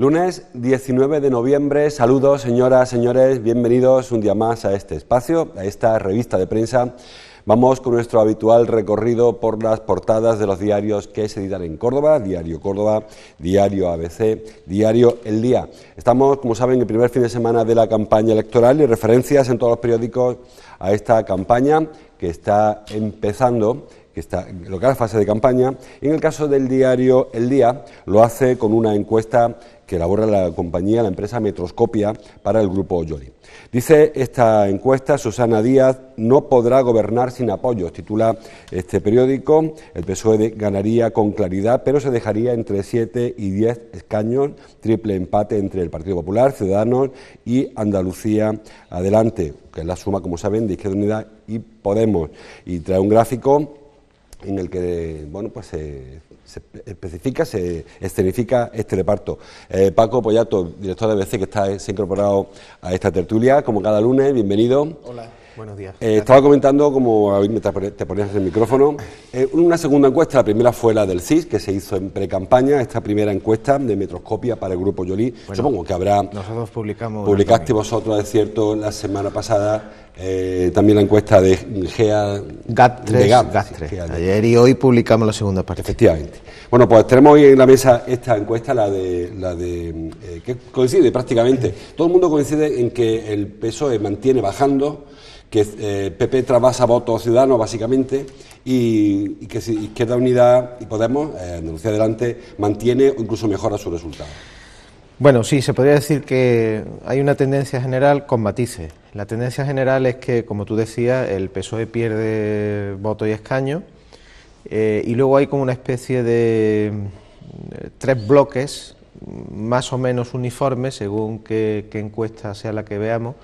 Lunes 19 de noviembre, saludos señoras, señores, bienvenidos un día más a este espacio, a esta revista de prensa. Vamos con nuestro habitual recorrido por las portadas de los diarios que se editan en Córdoba, Diario Córdoba, Diario ABC, Diario El Día. Estamos, como saben, en el primer fin de semana de la campaña electoral y referencias en todos los periódicos a esta campaña que está empezando, que está en lo que es la fase de campaña. En el caso del diario El Día, lo hace con una encuesta que elabora la compañía, la empresa Metroscopia, para el Grupo Yoli. Dice esta encuesta: Susana Díaz no podrá gobernar sin apoyos, titula este periódico. El PSOE ganaría con claridad, pero se dejaría entre 7 y 10 escaños, triple empate entre el Partido Popular, Ciudadanos y Andalucía Adelante, que es la suma, como saben, de Izquierda Unida y Podemos. Y trae un gráfico en el que, bueno, pues se especifica, se escenifica este reparto. Paco Pollato, director de ABC, que se ha incorporado a esta tertulia, como cada lunes, bienvenido. Hola, buenos días. Estaba comentando, como te ponías el micrófono, una segunda encuesta. La primera fue la del CIS, que se hizo en pre-campaña, esta primera encuesta de Metroscopia para el Grupo Yoli. Bueno, supongo que habrá... Nosotros publicaste vosotros, es cierto, la semana pasada, también la encuesta de GAT3. Ayer y hoy publicamos la segunda parte. Efectivamente. Bueno, pues tenemos hoy en la mesa esta encuesta, la de que coincide prácticamente. Todo el mundo coincide en que el PSOE mantiene bajando, que PP trasvasa votos ciudadanos básicamente, y que Izquierda Unida y Podemos, Andalucía Adelante, mantiene o incluso mejora su resultado. Bueno, sí, se podría decir que hay una tendencia general con matices. La tendencia general es que, como tú decías, el PSOE pierde votos y escaños, y luego hay como una especie de tres bloques más o menos uniformes, según qué encuesta sea la que veamos,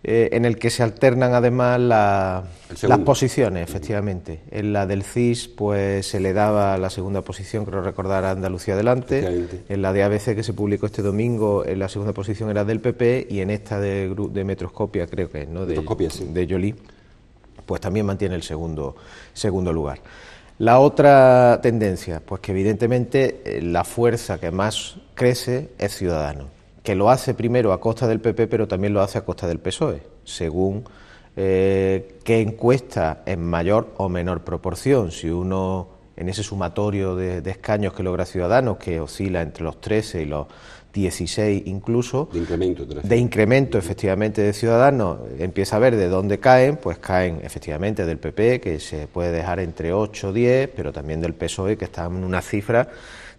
en el que se alternan además las posiciones, efectivamente. En la del CIS pues se le daba la segunda posición, creo recordar, a Andalucía Adelante. En la de ABC, que se publicó este domingo, en la segunda posición era del PP, y en esta de Metroscopia, creo que es, ¿no? de Yoli, pues también mantiene el segundo lugar. La otra tendencia, pues que evidentemente la fuerza que más crece es Ciudadanos, que lo hace primero a costa del PP, pero también lo hace a costa del PSOE, según qué encuesta en mayor o menor proporción. Si uno, en ese sumatorio de escaños que logra Ciudadanos, que oscila entre los 13 y los 16 incluso, de incremento efectivamente de Ciudadanos, empieza a ver de dónde caen, pues caen efectivamente del PP, que se puede dejar entre 8 o 10, pero también del PSOE, que está en una cifra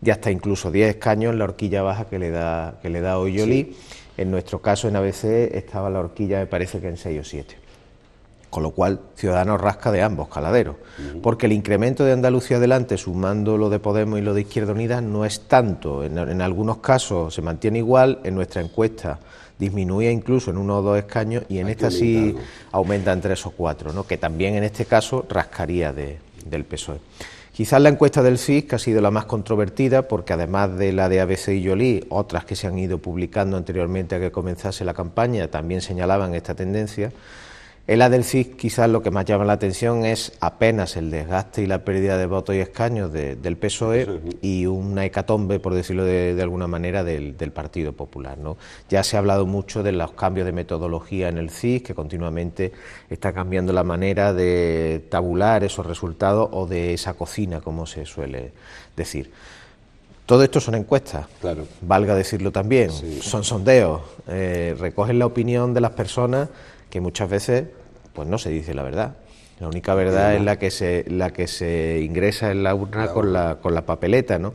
de hasta incluso 10 escaños en la horquilla baja que le da hoy Yoli. Sí. En nuestro caso, en ABC, estaba la horquilla, me parece que en 6 o 7. Con lo cual, Ciudadanos rasca de ambos caladeros. Porque el incremento de Andalucía Adelante, sumando lo de Podemos y lo de Izquierda Unida, no es tanto. En algunos casos se mantiene igual, en nuestra encuesta disminuía incluso en 1 o 2 escaños, y en esta sí aumenta en 3 o 4, ¿no? Que también en este caso rascaría del PSOE. Quizás la encuesta del CIS, que ha sido la más controvertida, porque además de la de ABC y Yoli, otras que se han ido publicando anteriormente a que comenzase la campaña también señalaban esta tendencia. En la del CIS quizás lo que más llama la atención es apenas el desgaste y la pérdida de votos y escaños del PSOE y una hecatombe, por decirlo de alguna manera, del Partido Popular, ¿no? Ya se ha hablado mucho de los cambios de metodología en el CIS, que continuamente está cambiando la manera de tabular esos resultados, o de esa cocina, como se suele decir. Todo esto son encuestas, claro, valga decirlo también, sí. Son sondeos, recogen la opinión de las personas, que muchas veces pues no se dice la verdad. La única verdad es la que se ingresa en la urna con la papeleta, ¿no?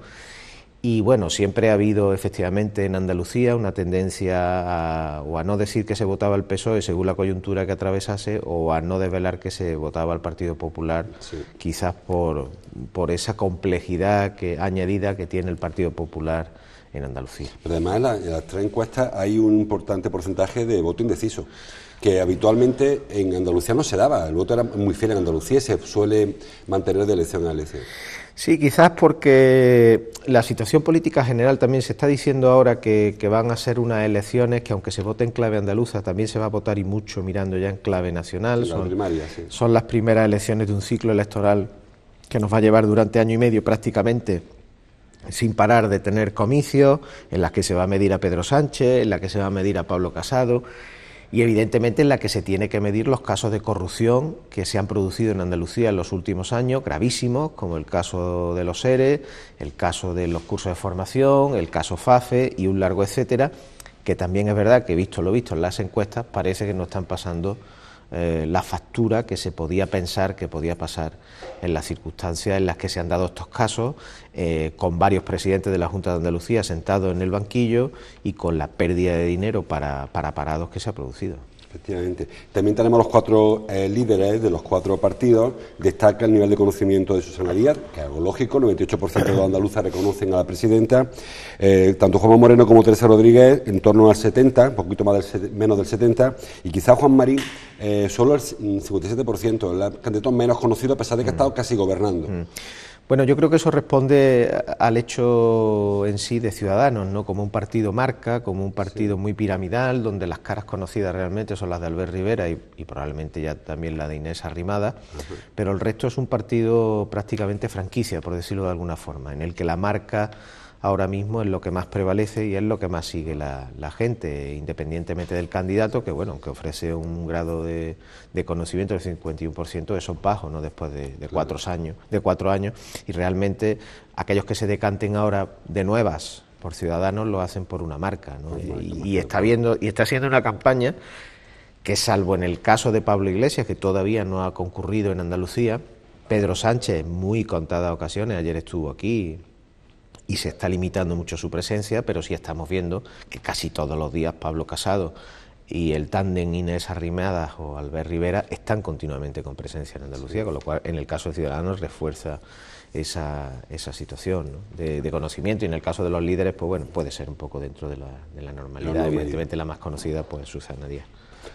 Y bueno, siempre ha habido efectivamente en Andalucía una tendencia a no decir que se votaba al PSOE según la coyuntura que atravesase, o a no desvelar que se votaba al Partido Popular, sí, quizás por esa complejidad añadida que tiene el Partido Popular en Andalucía. Pero además en las tres encuestas hay un importante porcentaje de voto indeciso, que habitualmente en Andalucía no se daba. El voto era muy fiel en Andalucía y se suele mantener de elección a elección. Sí, quizás porque la situación política general también se está diciendo ahora que van a ser unas elecciones que, aunque se vote en clave andaluza, también se va a votar, y mucho, mirando ya en clave nacional. Son las primeras elecciones de un ciclo electoral que nos va a llevar durante año y medio prácticamente sin parar de tener comicios en las que se va a medir a Pedro Sánchez, en la que se va a medir a Pablo Casado y evidentemente en la que se tiene que medir los casos de corrupción que se han producido en Andalucía en los últimos años, gravísimos, como el caso de los ERE, el caso de los cursos de formación, el caso FAFE y un largo etcétera, que también es verdad que visto lo visto en las encuestas parece que no están pasando la factura que se podía pensar que podía pasar en las circunstancias en las que se han dado estos casos, con varios presidentes de la Junta de Andalucía sentados en el banquillo y con la pérdida de dinero para parados que se ha producido. Efectivamente. También tenemos los 4 líderes de los 4 partidos. Destaca el nivel de conocimiento de Susana Díaz, que es algo lógico, el 98% de los andaluces reconocen a la presidenta. Tanto Juanma Moreno como Teresa Rodríguez en torno al 70%, un poquito menos del 70%, y quizás Juan Marín solo el 57%, el candidato menos conocido a pesar de que ha estado casi gobernando. Bueno, yo creo que eso responde al hecho en sí de Ciudadanos, ¿no? Como un partido marca, como un partido muy piramidal, donde las caras conocidas realmente son las de Albert Rivera y probablemente ya también la de Inés Arrimada, pero el resto es un partido prácticamente franquicia, por decirlo de alguna forma, en el que la marca ahora mismo es lo que más prevalece y es lo que más sigue la gente, independientemente del candidato, que bueno, que ofrece un grado de conocimiento del 51%, eso es bajo, ¿no? Después de 4 años, y realmente aquellos que se decanten ahora de nuevas por Ciudadanos lo hacen por una marca, ¿no? Y está siendo una campaña que, salvo en el caso de Pablo Iglesias, que todavía no ha concurrido en Andalucía, Pedro Sánchez en muy contadas ocasiones, ayer estuvo aquí y se está limitando mucho su presencia, pero sí estamos viendo que casi todos los días Pablo Casado y el tándem Inés Arrimadas o Albert Rivera están continuamente con presencia en Andalucía, con lo cual en el caso de Ciudadanos refuerza esa situación, ¿no? de conocimiento, y en el caso de los líderes pues bueno, puede ser un poco dentro de la normalidad. Evidentemente la más conocida pues Susana Díaz.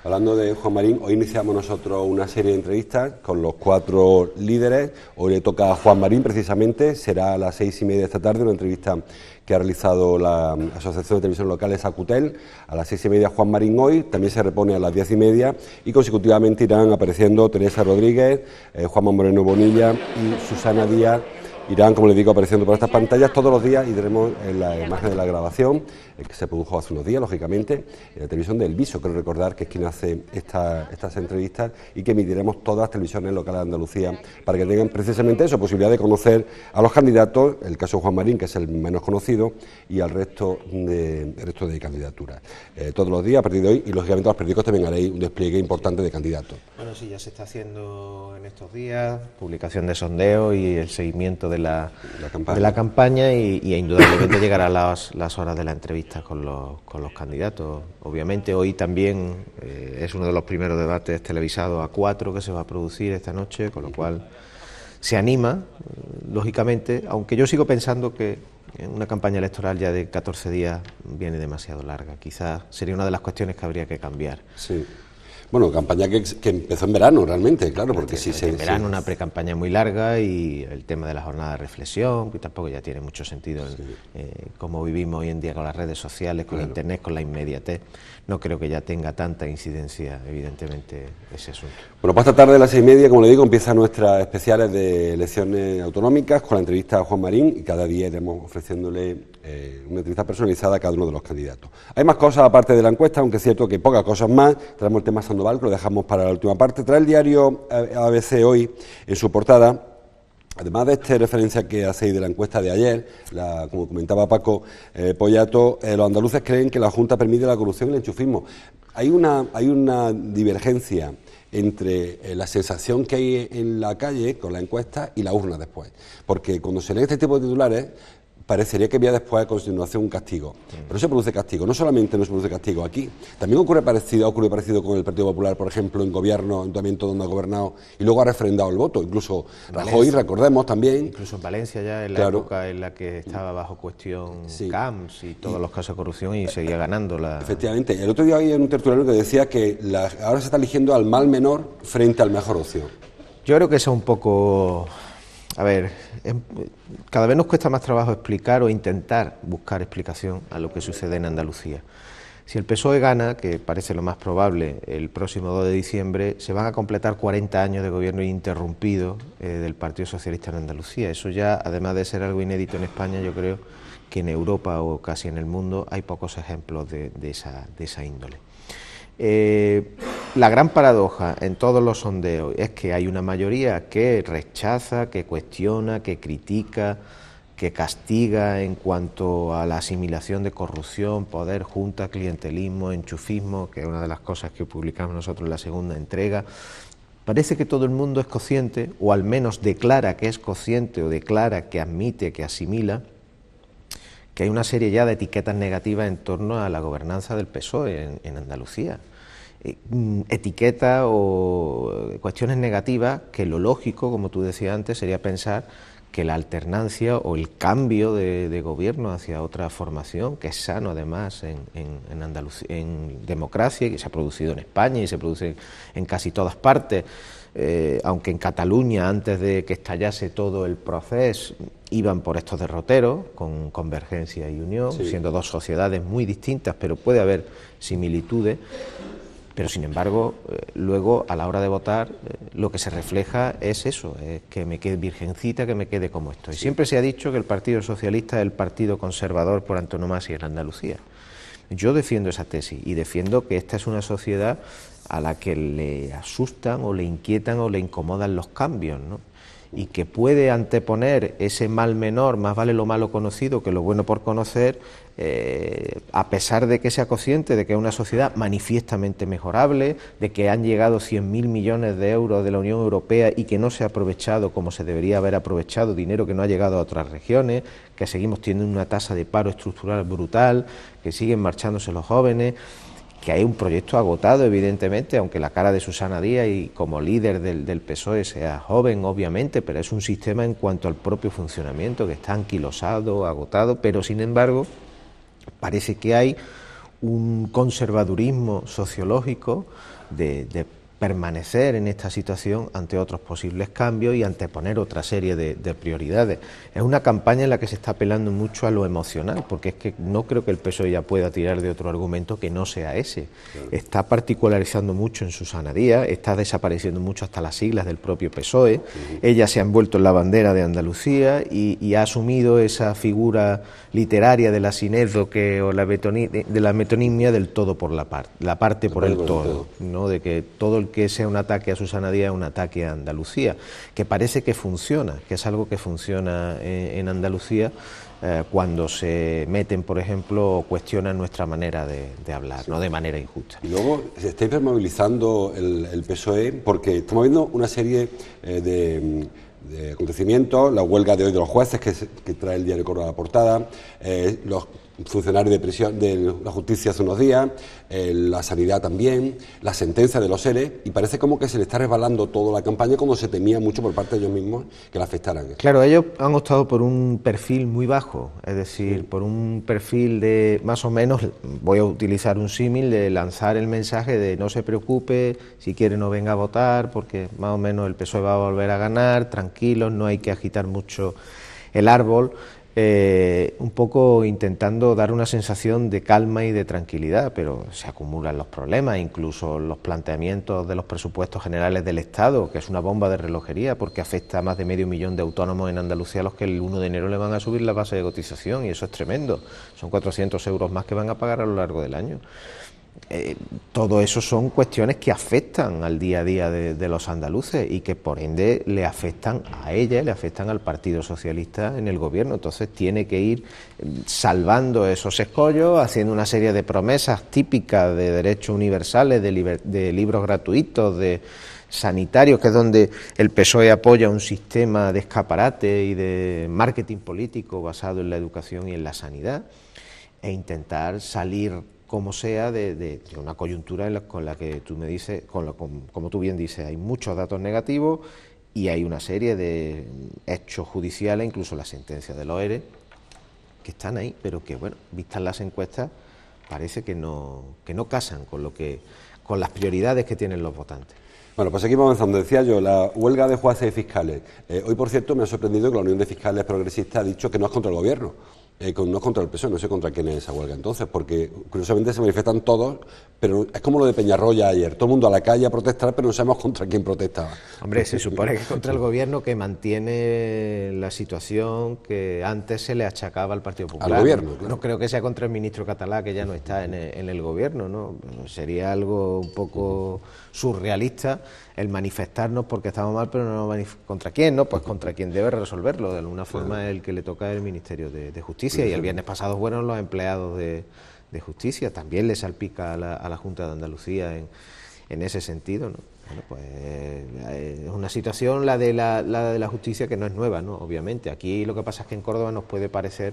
Hablando de Juan Marín, hoy iniciamos nosotros una serie de entrevistas con los 4 líderes. Hoy le toca a Juan Marín precisamente, será a las 6:30 de esta tarde, una entrevista que ha realizado la Asociación de Televisión Locales Acutel. A las 6:30 Juan Marín hoy, también se repone a las 10:30 y consecutivamente irán apareciendo Teresa Rodríguez, Juanma Moreno Bonilla y Susana Díaz. Irán, como les digo, apareciendo por estas pantallas todos los días y tenemos la imagen de la grabación que se produjo hace unos días, lógicamente, en la televisión de El Viso, creo recordar que es quien hace estas entrevistas, y que emitiremos todas las televisiones locales de Andalucía para que tengan precisamente eso, posibilidad de conocer a los candidatos, el caso de Juan Marín, que es el menos conocido, y al resto de candidaturas. Todos los días, a partir de hoy, y lógicamente los periódicos también haréis un despliegue importante de candidatos. Bueno, sí, ya se está haciendo en estos días, publicación de sondeos y el seguimiento de la campaña y indudablemente llegarán las horas de la entrevista con los candidatos. Obviamente hoy también es uno de los primeros debates televisados a 4 que se va a producir esta noche, con lo cual se anima, lógicamente, aunque yo sigo pensando que una campaña electoral ya de 14 días viene demasiado larga. Quizás sería una de las cuestiones que habría que cambiar. Sí. Bueno, campaña que empezó en verano realmente, claro, porque en verano una pre-campaña muy larga, y el tema de la jornada de reflexión, que tampoco ya tiene mucho sentido cómo vivimos hoy en día con las redes sociales, con internet, con la inmediatez. No creo que ya tenga tanta incidencia, evidentemente, ese asunto. Bueno, pues esta tarde a las 6:30, como le digo, empiezan nuestras especiales de elecciones autonómicas con la entrevista a Juan Marín, y cada día iremos ofreciéndole una entrevista personalizada a cada uno de los candidatos. Hay más cosas aparte de la encuesta, aunque es cierto que pocas cosas más. Traemos el tema Sandoval, que lo dejamos para la última parte. Trae el diario ABC hoy en su portada, además de esta referencia que hacéis de la encuesta de ayer, como comentaba Paco Pollato, los andaluces creen que la Junta permite la corrupción y el enchufismo. Hay una divergencia entre la sensación que hay en la calle con la encuesta y la urna después, porque cuando se leen este tipo de titulares parecería que había después a continuación un castigo, pero no se produce castigo. No solamente no se produce castigo aquí, también ha ocurrido parecido con el Partido Popular, por ejemplo, en gobierno, en ayuntamiento donde ha gobernado y luego ha refrendado el voto. Incluso Rajoy, recordemos también. Incluso en Valencia ya, en la época en la que estaba bajo cuestión Camps y todos los casos de corrupción, y seguía ganando la... Efectivamente. El otro día había un tertuliano que decía que ahora se está eligiendo al mal menor frente al mejor opción. Yo creo que eso es un poco... A ver, cada vez nos cuesta más trabajo explicar o intentar buscar explicación a lo que sucede en Andalucía. Si el PSOE gana, que parece lo más probable, el próximo 2 de diciembre, se van a completar 40 años de gobierno ininterrumpido del Partido Socialista en Andalucía. Eso ya, además de ser algo inédito en España, yo creo que en Europa o casi en el mundo hay pocos ejemplos de esa índole. La gran paradoja en todos los sondeos es que hay una mayoría que rechaza, que cuestiona, que critica, que castiga en cuanto a la asimilación de corrupción, poder, junta, clientelismo, enchufismo, que es una de las cosas que publicamos nosotros en la segunda entrega. Parece que todo el mundo es consciente, o al menos declara que es consciente, o declara que admite, que asimila, que hay una serie ya de etiquetas negativas en torno a la gobernanza del PSOE en Andalucía. Etiquetas o cuestiones negativas que lo lógico, como tú decías antes, sería pensar que la alternancia o el cambio de gobierno hacia otra formación, que es sano además en Andalucía, en democracia, que se ha producido en España y se produce en casi todas partes, aunque en Cataluña, antes de que estallase todo el proceso, iban por estos derroteros, con Convergencia y Unión, sí, siendo dos sociedades muy distintas, pero puede haber similitudes. Pero sin embargo, luego a la hora de votar, lo que se refleja es eso, es que me quede virgencita, que me quede como estoy. Sí. Siempre se ha dicho que el Partido Socialista es el partido conservador por antonomasia en Andalucía. Yo defiendo esa tesis y defiendo que esta es una sociedad a la que le asustan o le inquietan o le incomodan los cambios, ¿no? Y que puede anteponer ese mal menor, más vale lo malo conocido que lo bueno por conocer, a pesar de que sea consciente de que es una sociedad manifiestamente mejorable, de que han llegado 100.000 millones de euros de la Unión Europea y que no se ha aprovechado como se debería haber aprovechado, dinero que no ha llegado a otras regiones, que seguimos teniendo una tasa de paro estructural brutal, que siguen marchándose los jóvenes, que hay un proyecto agotado, evidentemente, aunque la cara de Susana Díaz y como líder del PSOE sea joven, obviamente, pero es un sistema en cuanto al propio funcionamiento que está anquilosado, agotado, pero sin embargo parece que hay un conservadurismo sociológico de permanecer en esta situación ante otros posibles cambios y anteponer otra serie de prioridades. Es una campaña en la que se está apelando mucho a lo emocional, porque es que no creo que el PSOE ya pueda tirar de otro argumento que no sea ese. Claro. Está particularizando mucho en Susana Díaz, está desapareciendo mucho hasta las siglas del propio PSOE, ella se ha envuelto en la bandera de Andalucía y ha asumido esa figura literaria de la sinédoque o de la metonimia del todo por la parte por el todo, ¿no? De que todo el que sea un ataque a Susana Díaz es un ataque a Andalucía, que parece que funciona, que es algo que funciona en Andalucía cuando se meten, por ejemplo, o cuestionan nuestra manera de hablar, sí, no de manera injusta. Y luego se está hipermovilizando el PSOE porque estamos viendo una serie de acontecimientos, la huelga de hoy de los jueces que trae el diario Córdoba a la portada, los funcionarios de prisión de la justicia hace unos días, la sanidad también, la sentencia de los ERE, y parece como que se le está resbalando toda la campaña como se temía mucho por parte de ellos mismos que la afectaran. Claro, ellos han optado por un perfil muy bajo, es decir, sí, por un perfil de más o menos, voy a utilizar un símil, de lanzar el mensaje de no se preocupe, si quiere no venga a votar, porque más o menos el PSOE va a volver a ganar, tranquilos, no hay que agitar mucho el árbol. Un poco intentando dar una sensación de calma y de tranquilidad, pero se acumulan los problemas, incluso los planteamientos de los presupuestos generales del Estado, que es una bomba de relojería porque afecta a más de 500.000 de autónomos en Andalucía a los que el 1 de enero le van a subir la base de cotización, y eso es tremendo, son 400 euros más que van a pagar a lo largo del año. Todo eso son cuestiones que afectan al día a día de los andaluces y que por ende le afectan a ella, le afectan al Partido Socialista en el gobierno. Entonces tiene que ir salvando esos escollos, haciendo una serie de promesas típicas de derechos universales, de libros gratuitos, de sanitarios, que es donde el PSOE apoya un sistema de escaparate y de marketing político basado en la educación y en la sanidad, e intentar salir como sea de una coyuntura con la que tú me dices, como tú bien dices, hay muchos datos negativos y hay una serie de hechos judiciales, incluso la sentencia de los ERE, que están ahí, pero que, bueno, vistas las encuestas, parece que no casan con las prioridades que tienen los votantes. Bueno, pues seguimos avanzando. Decía yo, la huelga de jueces y fiscales. Hoy, por cierto, me ha sorprendido que la Unión de Fiscales Progresistas ha dicho que no es contra el Gobierno, no es contra el PSOE, no sé contra quién es esa huelga entonces, porque curiosamente se manifiestan todos, pero es como lo de Peñarroya ayer, todo el mundo a la calle a protestar, pero no sabemos contra quién protestaba. Hombre, se supone que es contra el gobierno que mantiene la situación que antes se le achacaba al Partido Popular. Al gobierno, claro. No creo que sea contra el ministro catalá, que ya no está en el gobierno, ¿no? Sería algo un poco surrealista el manifestarnos porque estamos mal, pero no ¿contra quién? No, pues contra quien debe resolverlo, de alguna forma el que le toca el Ministerio de Justicia, y el viernes pasado fueron los empleados de Justicia, también le salpica a la Junta de Andalucía en ese sentido, ¿no? Bueno, pues es una situación la de la justicia que no es nueva, ¿no? Obviamente, aquí lo que pasa es que en Córdoba nos puede parecer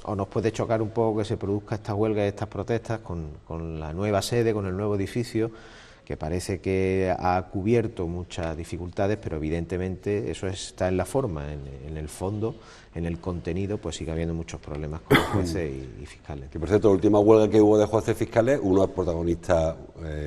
o nos puede chocar un poco que se produzca esta huelga y estas protestas con la nueva sede, con el nuevo edificio, que parece que ha cubierto muchas dificultades, pero evidentemente eso está en la forma, en el fondo, en el contenido, pues sigue habiendo muchos problemas con los jueces y fiscales. Que por cierto, la última huelga que hubo de jueces fiscales, uno protagonista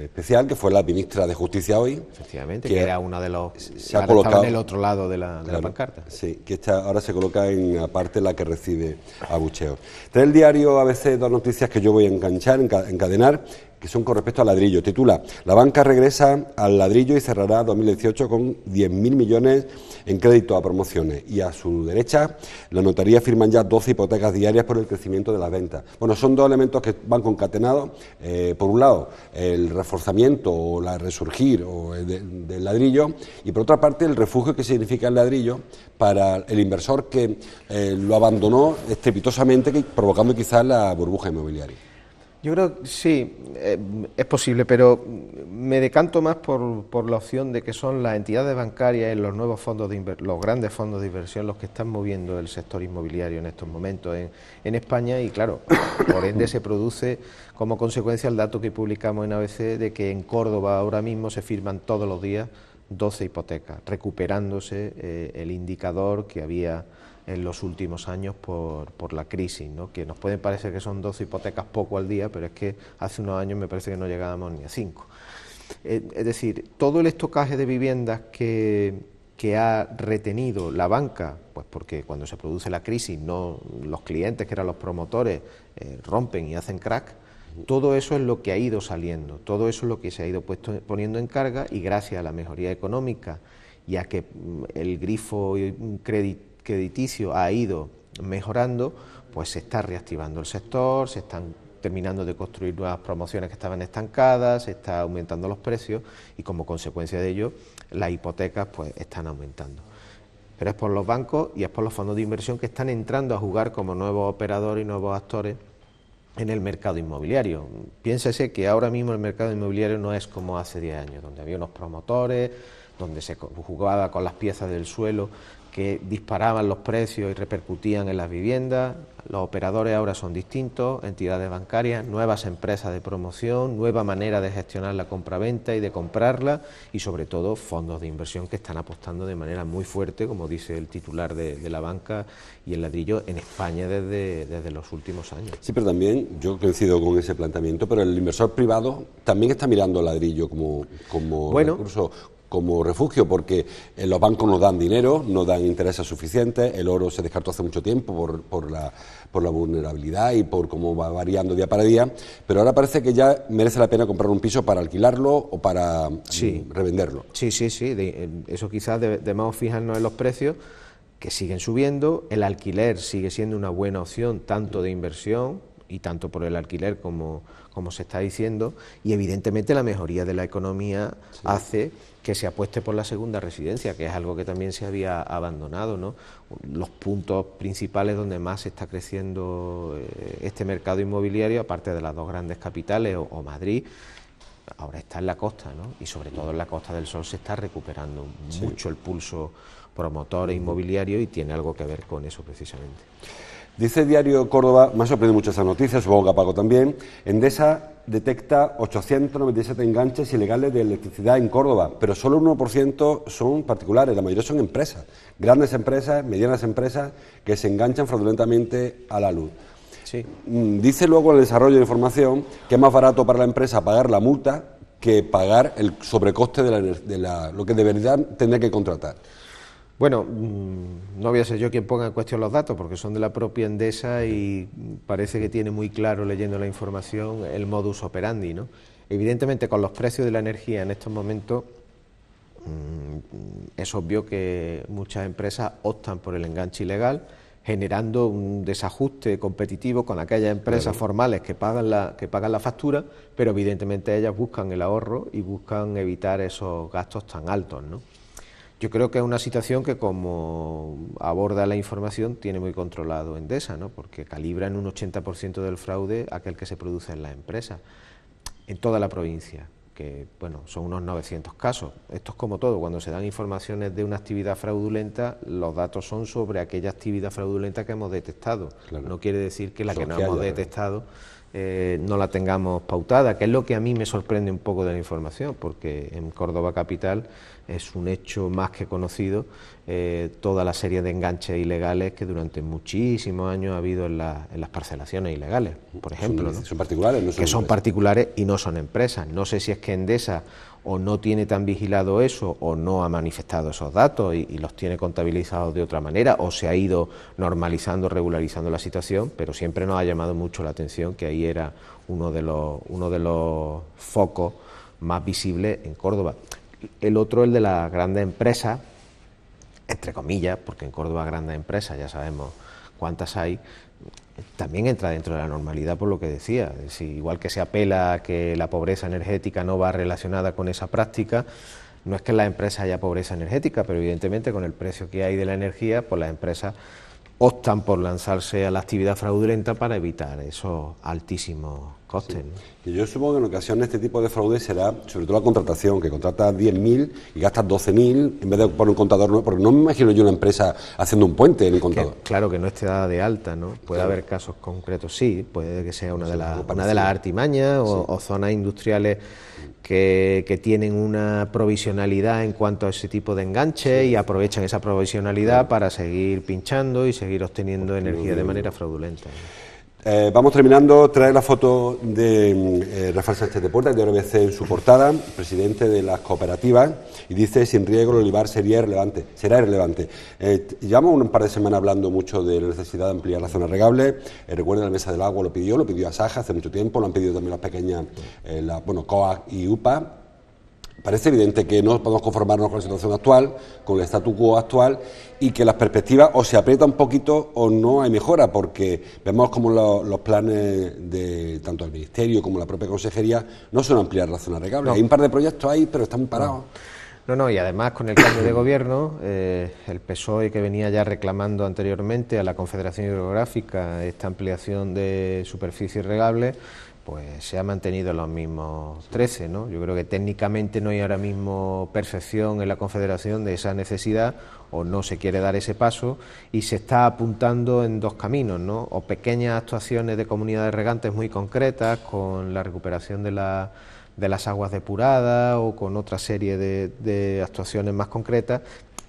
especial, que fue la ministra de Justicia hoy. Efectivamente, que era uno de los se ha colocado en el otro lado de la pancarta. Sí, que ahora se coloca en aparte la que recibe abucheos. Trae el diario ABC dos noticias que yo voy a encadenar, que son con respecto al ladrillo. Titula: La banca regresa al ladrillo y cerrará 2018 con 10.000 millones en crédito a promociones. Y a su derecha, la notaría firman ya 12 hipotecas diarias por el crecimiento de las ventas. Bueno, son dos elementos que van concatenados. Por un lado, el reforzamiento o la resurgir del ladrillo, y por otra parte, el refugio que significa el ladrillo para el inversor que lo abandonó estrepitosamente, provocando quizás la burbuja inmobiliaria. Yo creo que sí, es posible, pero me decanto más por la opción de que son las entidades bancarias y los nuevos fondos los grandes fondos de inversión los que están moviendo el sector inmobiliario en estos momentos en España, y claro, por ende se produce como consecuencia el dato que publicamos en ABC de que en Córdoba ahora mismo se firman todos los días 12 hipotecas, recuperándose el indicador que había en los últimos años por la crisis, ¿no? Que nos puede parecer que son 12 hipotecas poco al día, pero es que hace unos años me parece que no llegábamos ni a 5. Es decir, todo el estocaje de viviendas que ha retenido la banca, pues porque cuando se produce la crisis los clientes, que eran los promotores, rompen y hacen crack. Todo eso es lo que ha ido saliendo, todo eso es lo que se ha ido poniendo en carga, y gracias a la mejoría económica y a que el grifo crediticio ha ido mejorando, pues se está reactivando el sector, se están terminando de construir nuevas promociones que estaban estancadas, se está aumentando los precios y como consecuencia de ello las hipotecas pues están aumentando. Pero es por los bancos y es por los fondos de inversión que están entrando a jugar como nuevos operadores y nuevos actores en el mercado inmobiliario. Piénsese que ahora mismo el mercado inmobiliario no es como hace 10 años, donde había unos promotores, donde se jugaba con las piezas del suelo que disparaban los precios y repercutían en las viviendas. Los operadores ahora son distintos, entidades bancarias, nuevas empresas de promoción, nueva manera de gestionar la compraventa y de comprarla, y sobre todo fondos de inversión que están apostando de manera muy fuerte, como dice el titular de la banca y el ladrillo, en España desde los últimos años. Sí, pero también yo coincido con ese planteamiento, pero el inversor privado también está mirando el ladrillo como recurso, como refugio, porque los bancos no dan dinero, no dan intereses suficientes, el oro se descartó hace mucho tiempo por la vulnerabilidad y por cómo va variando día para día, pero ahora parece que ya merece la pena comprar un piso para alquilarlo o para revenderlo. Sí, eso quizás debemos fijarnos en los precios, que siguen subiendo, el alquiler sigue siendo una buena opción, tanto de inversión y tanto por el alquiler como se está diciendo, y evidentemente la mejoría de la economía hace que se apueste por la segunda residencia, que es algo que también se había abandonado, ¿no? Los puntos principales donde más está creciendo este mercado inmobiliario, aparte de las dos grandes capitales o Madrid, ahora está en la costa, ¿no? Y sobre todo en la Costa del Sol se está recuperando mucho el pulso promotor e inmobiliario, y tiene algo que ver con eso precisamente. Dice el diario Córdoba, me ha sorprendido mucho esa noticia, supongo que a Paco también. Endesa detecta 897 enganches ilegales de electricidad en Córdoba, pero solo un 1% son particulares, la mayoría son empresas, grandes empresas, medianas empresas, que se enganchan fraudulentamente a la luz. Sí. Dice luego el desarrollo de información que es más barato para la empresa pagar la multa que pagar el sobrecoste de lo que de verdad tendría que contratar. Bueno, no voy a ser yo quien ponga en cuestión los datos, porque son de la propia Endesa y parece que tiene muy claro, leyendo la información, el modus operandi, ¿no? Evidentemente, con los precios de la energía en estos momentos, es obvio que muchas empresas optan por el enganche ilegal, generando un desajuste competitivo con aquellas empresas formales que pagan la factura, pero evidentemente ellas buscan el ahorro y buscan evitar esos gastos tan altos, ¿no? Yo creo que es una situación que, como aborda la información, tiene muy controlado Endesa, ¿no? Porque calibra en un 80% del fraude aquel que se produce en las empresas, en toda la provincia, que bueno, son unos 900 casos. Esto es como todo, cuando se dan informaciones de una actividad fraudulenta, los datos son sobre aquella actividad fraudulenta que hemos detectado. Claro. No quiere decir que la que no hemos detectado no la tengamos pautada, que es lo que a mí me sorprende un poco de la información, porque en Córdoba capital es un hecho más que conocido toda la serie de enganches ilegales que durante muchísimos años ha habido en las parcelaciones ilegales, por ejemplo. Son particulares, no son que son empresas. Particulares y no son empresas. No sé si es que Endesa o no tiene tan vigilado eso, o no ha manifestado esos datos y los tiene contabilizados de otra manera, o se ha ido normalizando, regularizando la situación, pero siempre nos ha llamado mucho la atención que ahí era uno de los focos más visibles en Córdoba. El otro, el de las grandes empresas, entre comillas, porque en Córdoba grandes empresas ya sabemos cuántas hay, también entra dentro de la normalidad, por lo que decía. Si igual que se apela a que la pobreza energética no va relacionada con esa práctica, no es que en las empresas haya pobreza energética, pero evidentemente con el precio que hay de la energía, pues las empresas optan por lanzarse a la actividad fraudulenta para evitar esos altísimos costes. Sí. Y yo supongo que en ocasiones este tipo de fraude será sobre todo la contratación, que contratas 10.000 y gastas 12.000 en vez de poner un contador nuevo, porque no me imagino yo una empresa haciendo un puente en el contador. Claro que no esté dada de alta, ¿no? Puede haber casos concretos, sí, puede que sea una de las artimañas o zonas industriales que tienen una provisionalidad en cuanto a ese tipo de enganche y aprovechan esa provisionalidad para seguir pinchando y seguir obteniendo energía de manera fraudulenta. Vamos terminando. Trae la foto de Rafael Sánchez de Puerta, de ORBC en su portada, presidente de las cooperativas, y dice: sin riego el olivar será irrelevante. Llevamos un par de semanas hablando mucho de la necesidad de ampliar las zonas regables. Recuerda, la Mesa del Agua lo pidió Asaja hace mucho tiempo, lo han pedido también las pequeñas, COAG y UPA. Parece evidente que no podemos conformarnos con la situación actual, con el statu quo actual, y que las perspectivas o se aprieta un poquito o no hay mejora, porque vemos como los planes de tanto el Ministerio como la propia Consejería no son ampliar las zonas regables. Hay un par de proyectos ahí, pero están parados. No, y además con el cambio de gobierno, el PSOE, que venía ya reclamando anteriormente a la Confederación Hidrográfica esta ampliación de superficies regables, pues se ha mantenido en los mismos 13, ¿no? Yo creo que técnicamente no hay ahora mismo percepción en la Confederación de esa necesidad, o no se quiere dar ese paso, y se está apuntando en dos caminos, ¿no? O pequeñas actuaciones de comunidades regantes muy concretas, con la recuperación de las aguas depuradas o con otra serie de actuaciones más concretas,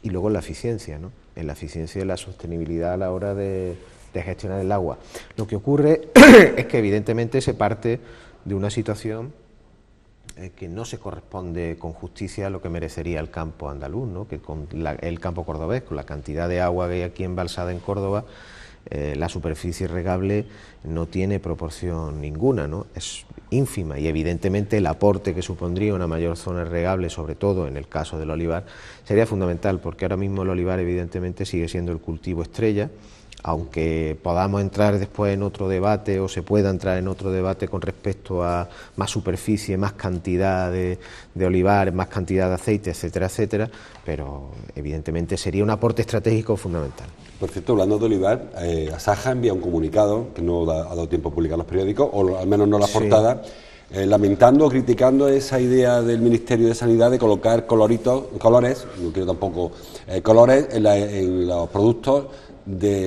y luego en la eficiencia, ¿no? En la eficiencia y la sostenibilidad a la hora de gestionar el agua. Lo que ocurre es que evidentemente se parte de una situación que no se corresponde con justicia a lo que merecería el campo andaluz, ¿no? Que con el campo cordobés, con la cantidad de agua que hay aquí embalsada en Córdoba, la superficie regable no tiene proporción ninguna, ¿no? Es ínfima, y evidentemente el aporte que supondría una mayor zona regable, sobre todo en el caso del olivar, sería fundamental, porque ahora mismo el olivar evidentemente sigue siendo el cultivo estrella, aunque podamos entrar después en otro debate, o se pueda entrar en otro debate con respecto a más superficie, más cantidad de olivar, más cantidad de aceite, etcétera, etcétera, pero evidentemente sería un aporte estratégico fundamental. Por cierto, hablando de olivar, Asaja envía un comunicado, que no ha dado tiempo a publicar los periódicos, o al menos no la portada, lamentando o criticando esa idea del Ministerio de Sanidad de colocar colores, no quiero tampoco colores, en los productos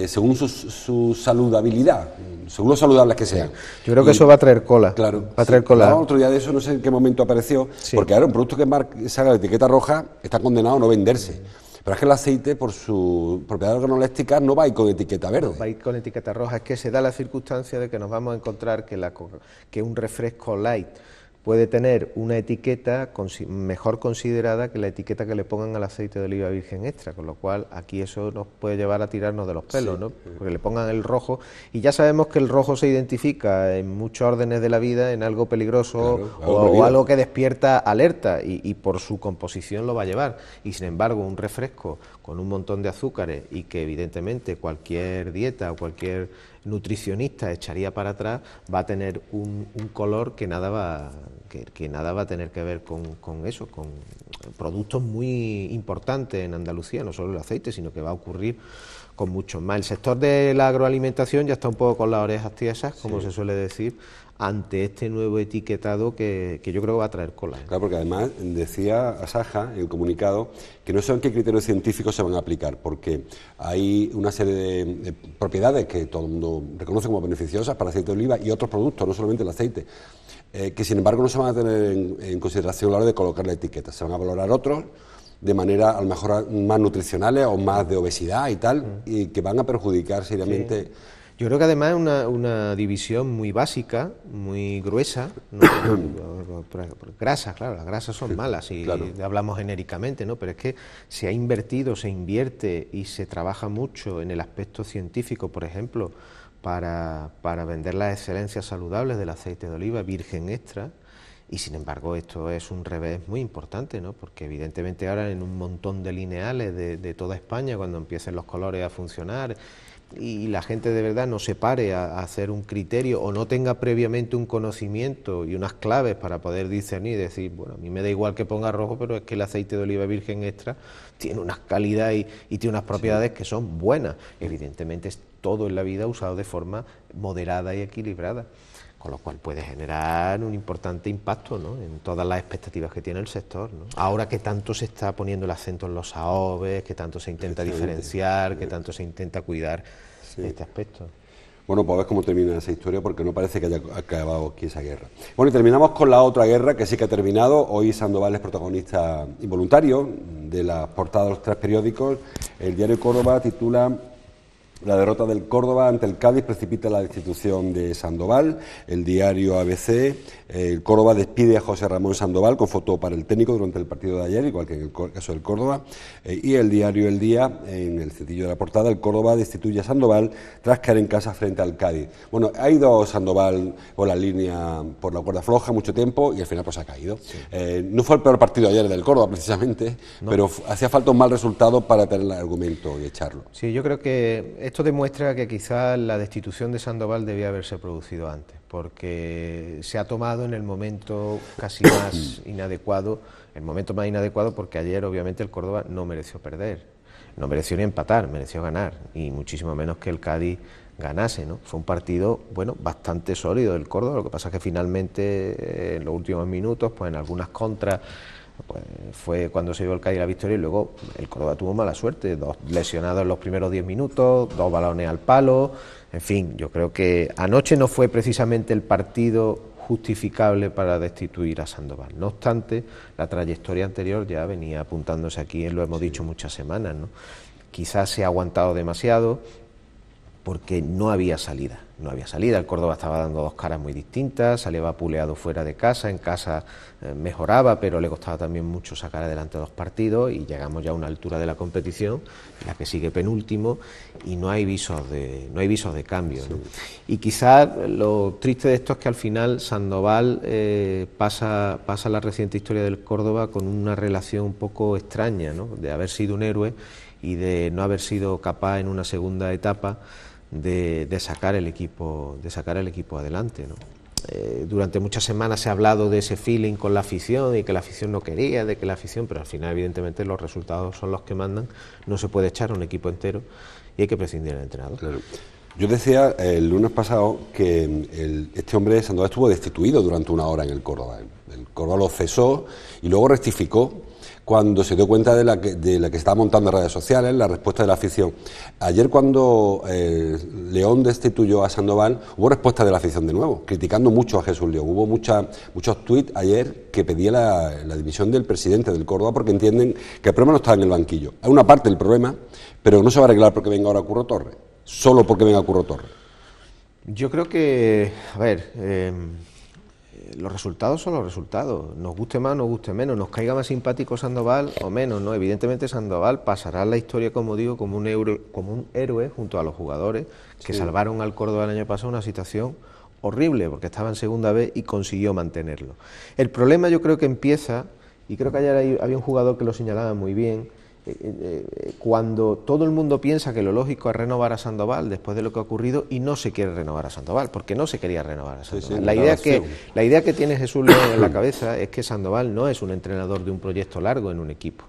según su saludabilidad, según lo saludables que sean. Yo creo que eso va a traer cola. Claro. Va a traer cola. Otro día de eso, no sé en qué momento apareció, porque ahora un producto que salga de etiqueta roja está condenado a no venderse. Pero es que el aceite, por su propiedad organoléptica, no va a ir con etiqueta verde. No va a ir con etiqueta roja. Es que se da la circunstancia de que nos vamos a encontrar que un refresco light puede tener una etiqueta mejor considerada que la etiqueta que le pongan al aceite de oliva virgen extra, con lo cual aquí eso nos puede llevar a tirarnos de los pelos, ¿no? Porque le pongan el rojo, y ya sabemos que el rojo se identifica en muchos órdenes de la vida en algo peligroso, o algo que despierta alerta, y por su composición lo va a llevar, y sin embargo un refresco con un montón de azúcares y que evidentemente cualquier dieta o cualquier nutricionista echaría para atrás, va a tener un color que nada va a tener que ver con eso, con productos muy importantes en Andalucía, no solo el aceite, sino que va a ocurrir con muchos más. El sector de la agroalimentación ya está un poco con las orejas tiesas, como se suele decir, ante este nuevo etiquetado que yo creo que va a traer cola. Claro, porque además decía Asaja en el comunicado que no saben qué criterios científicos se van a aplicar, porque hay una serie de propiedades que todo el mundo reconoce como beneficiosas para el aceite de oliva y otros productos, no solamente el aceite, que sin embargo no se van a tener en consideración a la hora de colocar la etiqueta. Se van a valorar otros de manera a lo mejor más nutricionales o más de obesidad y tal, y que van a perjudicar seriamente. Sí. Yo creo que además es una división muy básica, muy gruesa, ¿no? Grasas, claro, las grasas son malas y hablamos genéricamente, ¿no? Pero es que se ha invertido, se invierte y se trabaja mucho en el aspecto científico, por ejemplo, para vender las excelencias saludables del aceite de oliva virgen extra. Y sin embargo esto es un revés muy importante, ¿no? Porque evidentemente ahora en un montón de lineales de toda España, cuando empiecen los colores a funcionar y la gente de verdad no se pare a hacer un criterio o no tenga previamente un conocimiento y unas claves para poder discernir y decir, bueno, a mí me da igual que ponga rojo, pero es que el aceite de oliva virgen extra tiene unas calidades y tiene unas propiedades que son buenas. Evidentemente es todo en la vida usado de forma moderada y equilibrada, con lo cual puede generar un importante impacto, ¿no?, en todas las expectativas que tiene el sector, ¿no? Ahora que tanto se está poniendo el acento en los AOVES, que tanto se intenta diferenciar, que tanto se intenta cuidar este aspecto. Bueno, pues a ver cómo termina esa historia, porque no parece que haya acabado aquí esa guerra. Bueno, y terminamos con la otra guerra que sí que ha terminado. Hoy Sandoval es protagonista involuntario de las portadas de los 3 periódicos. El diario Córdoba titula: la derrota del Córdoba ante el Cádiz precipita la destitución de Sandoval. El diario ABC, el Córdoba despide a José Ramón Sandoval con foto para el técnico durante el partido de ayer, igual que en el caso del Córdoba. Y el diario El Día, en el centillo de la portada, el Córdoba destituye a Sandoval tras caer en casa frente al Cádiz. Bueno, ha ido Sandoval por la línea, por la cuerda floja mucho tiempo y al final pues ha caído. Sí. No fue el peor partido ayer del Córdoba precisamente, no, pero hacía falta un mal resultado para tener el argumento y echarlo. Sí, yo creo que esto demuestra que quizás la destitución de Sandoval debía haberse producido antes, porque se ha tomado en el momento casi más inadecuado, porque ayer obviamente el Córdoba no mereció perder, no mereció ni empatar, mereció ganar, y muchísimo menos que el Cádiz ganase, ¿no? Fue un partido, bueno, bastante sólido del Córdoba, lo que pasa es que finalmente en los últimos minutos, pues en algunas contras, pues fue cuando se dio el Cádiz la victoria, y luego el Córdoba tuvo mala suerte, 2 lesionados en los primeros 10 minutos, 2 balones al palo, en fin, yo creo que anoche no fue precisamente el partido justificable para destituir a Sandoval. No obstante, la trayectoria anterior ya venía apuntándose aquí, lo hemos dicho muchas semanas, ¿no? Quizás se ha aguantado demasiado porque no había salida, el Córdoba estaba dando 2 caras muy distintas, salía vapuleado fuera de casa, en casa mejoraba, pero le costaba también mucho sacar adelante 2 partidos, y llegamos ya a una altura de la competición, la que sigue penúltimo, y no hay visos de cambio, ¿no? Y quizás lo triste de esto es que al final Sandoval pasa la reciente historia del Córdoba con una relación un poco extraña, ¿no?, de haber sido un héroe y de no haber sido capaz en una segunda etapa de sacar el equipo adelante, ¿no? Durante muchas semanas se ha hablado de ese feeling con la afición y que la afición no quería, pero al final evidentemente los resultados son los que mandan, no se puede echar a un equipo entero y hay que prescindir del entrenador. Claro. Yo decía el lunes pasado que este hombre Sandoval estuvo destituido durante 1 hora en el Córdoba. El Córdoba lo cesó y luego rectificó cuando se dio cuenta de la que se estaba montando en redes sociales, la respuesta de la afición. Ayer cuando León destituyó a Sandoval, hubo respuesta de la afición de nuevo, criticando mucho a Jesús León. Hubo muchos tuits ayer que pedía la dimisión del presidente del Córdoba porque entienden que el problema no está en el banquillo. Hay una parte del problema, pero no se va a arreglar porque venga ahora Curro Torres, solo porque venga Curro Torres. Yo creo que, los resultados son los resultados, nos guste más, nos guste menos, nos caiga más simpático Sandoval o menos, ¿no? Evidentemente Sandoval pasará a la historia, como digo, como un héroe junto a los jugadores que salvaron al Córdoba el año pasado una situación horrible, porque estaba en segunda vez y consiguió mantenerlo. El problema yo creo que empieza, y creo que ayer había un jugador que lo señalaba muy bien, cuando todo el mundo piensa que lo lógico es renovar a Sandoval después de lo que ha ocurrido y no se quiere renovar a Sandoval, porque no se quería renovar a Sandoval. La idea que tiene Jesús León en la cabeza es que Sandoval no es un entrenador de un proyecto largo en un equipo.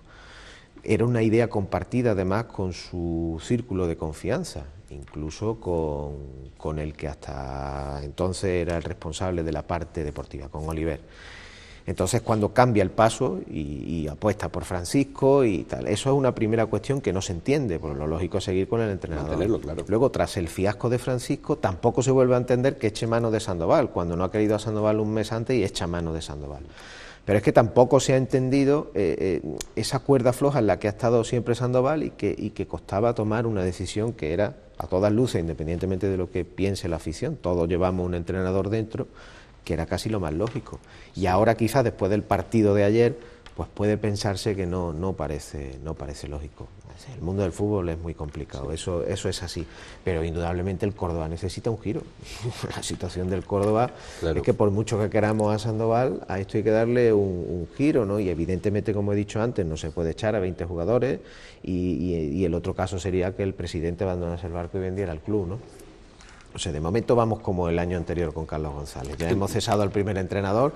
Era una idea compartida además con su círculo de confianza, incluso con el que hasta entonces era el responsable de la parte deportiva, con Oliver. Entonces, cuando cambia el paso y apuesta por Francisco y tal, eso es una primera cuestión que no se entiende, porque lo lógico es seguir con el entrenador. Claro. Luego, tras el fiasco de Francisco, tampoco se vuelve a entender que eche mano de Sandoval, cuando no ha querido a Sandoval un mes antes y echa mano de Sandoval. Pero es que tampoco se ha entendido esa cuerda floja en la que ha estado siempre Sandoval y que costaba tomar una decisión que era, a todas luces, independientemente de lo que piense la afición, todos llevamos un entrenador dentro, que era casi lo más lógico. Y ahora quizás después del partido de ayer, pues puede pensarse que no parece lógico. El mundo del fútbol es muy complicado, eso es así. Pero indudablemente el Córdoba necesita un giro. La situación del Córdoba es que por mucho que queramos a Sandoval, a esto hay que darle un giro, ¿no? Y evidentemente, como he dicho antes, no se puede echar a 20 jugadores y el otro caso sería que el presidente abandonase el barco y vendiera el club, ¿no? O sea, de momento vamos como el año anterior con Carlos González. Ya hemos cesado al primer entrenador,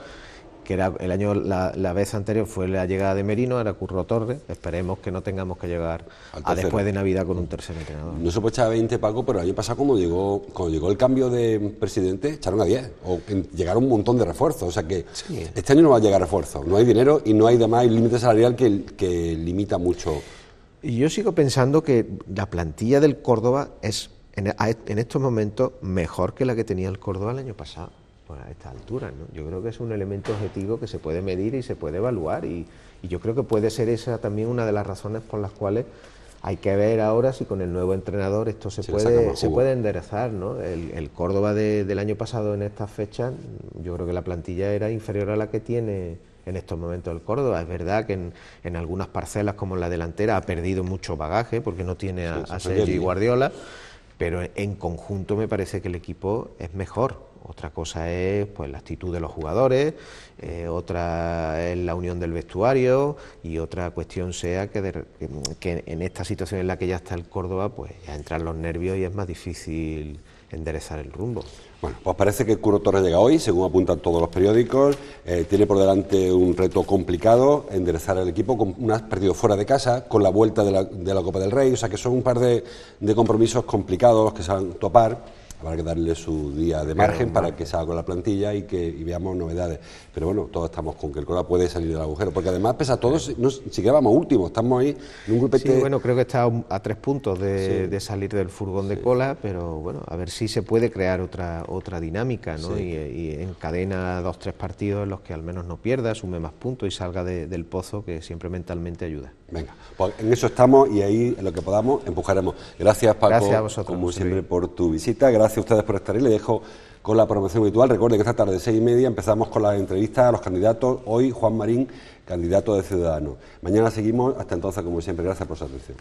que era la vez anterior fue la llegada de Merino, era Curro Torres. Esperemos que no tengamos que llegar a después de Navidad con un tercer entrenador. No se puede echar a 20, Paco, pero el año pasado cuando llegó el cambio de presidente, echaron a 10, llegaron un montón de refuerzos. O sea que este año no va a llegar refuerzo, no hay dinero y no hay además el límite salarial que limita mucho. Y yo sigo pensando que la plantilla del Córdoba es en estos momentos mejor que la que tenía el Córdoba el año pasado, pues a esta altura, ¿no? Yo creo que es un elemento objetivo que se puede medir y se puede evaluar y yo creo que puede ser esa también una de las razones por las cuales hay que ver ahora si con el nuevo entrenador esto se puede enderezar, ¿no? El Córdoba del año pasado en estas fechas, yo creo que la plantilla era inferior a la que tiene en estos momentos el Córdoba. Es verdad que en algunas parcelas como en la delantera ha perdido mucho bagaje porque no tiene a Sergio y Guardiola, pero en conjunto me parece que el equipo es mejor. Otra cosa es pues la actitud de los jugadores, otra es la unión del vestuario y otra cuestión sea que en esta situación en la que ya está el Córdoba pues ya entran los nervios y es más difícil enderezar el rumbo. Bueno, pues parece que Curro Torres llega hoy, según apuntan todos los periódicos, tiene por delante un reto complicado, enderezar el equipo, con unos partidos fuera de casa, con la vuelta de la Copa del Rey, o sea que son un par de compromisos complicados que se van a topar. Habrá que darle su día de margen para que salga con la plantilla y veamos novedades. Pero bueno, todos estamos con que el Córdoba puede salir del agujero, porque además, pese a todo, siquiera vamos últimos, estamos ahí en un grupete. Sí, bueno, creo que está a 3 puntos de salir del furgón de cola, pero bueno, a ver si se puede crear otra dinámica, ¿no? Y encadena 2 o 3 partidos en los que al menos no pierda, sume más puntos y salga del pozo, que siempre mentalmente ayuda. Venga, pues en eso estamos y ahí en lo que podamos empujaremos. Gracias, Paco, gracias a vosotros, como siempre, por tu visita. Gracias a ustedes por estar ahí. Le dejo con la promoción habitual. Recuerden que esta tarde, 6:30, empezamos con las entrevistas a los candidatos. Hoy, Juan Marín, candidato de Ciudadanos. Mañana seguimos. Hasta entonces, como siempre, gracias por su atención.